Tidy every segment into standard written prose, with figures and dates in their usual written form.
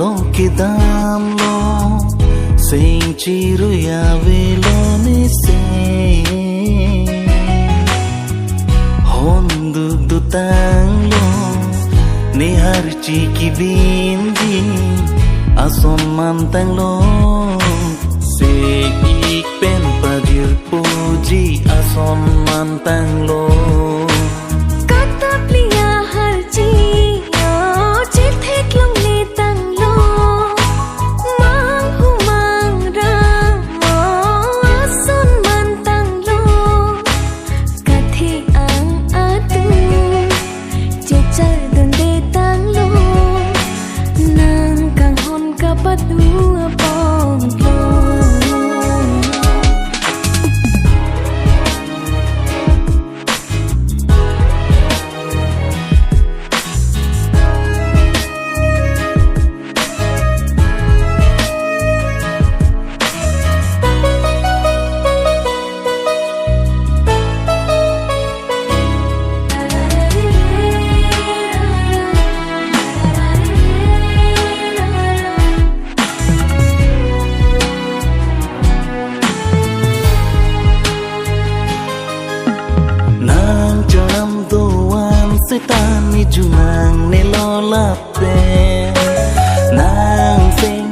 ke dam lo sing chiru ya velo ni se hondu dutang lo ni har chi ki bindi ason mantang lo se ik pen padir puji ason mantang lo Tani junang ne lo la pe nang sing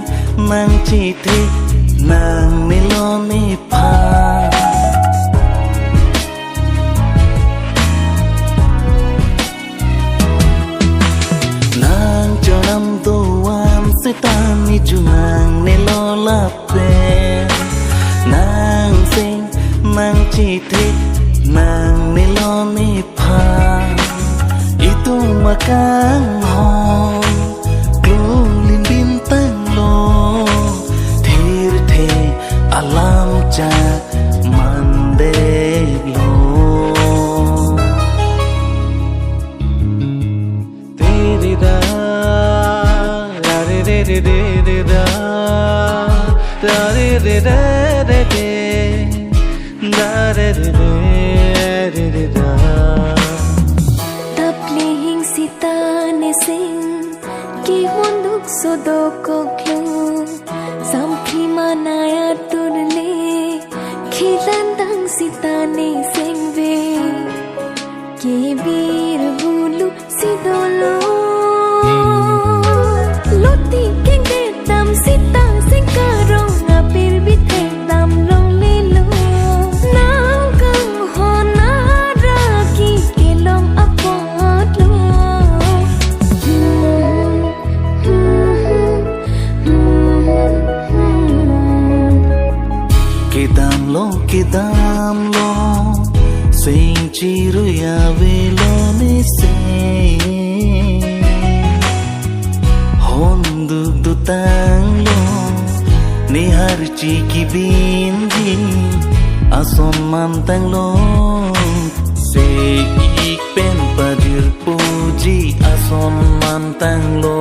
nang chi thi nang ne lo ni pha nang janam do wan se tani junang ne lo la pe nang sing nang chi thi nang ne lo ni pha tung makang hon glulin bintang lo thir the alam jak mandek lo teri da re re re re re da re re re re re da re re re re da Sita ne sing ki hunduk sodo koklu samphi manaya turle khilandang sita ne sing ve ke bir bulu sidolo loti kenge tam sita sing karong apir bithe tam long le lo nang kang hona ra ki kelong apo ke dam lo sing chiru ya velo ni se hondu dutang lo ni har chi ki bindi ason mantang lo se ik pen padir puji ason mantang lo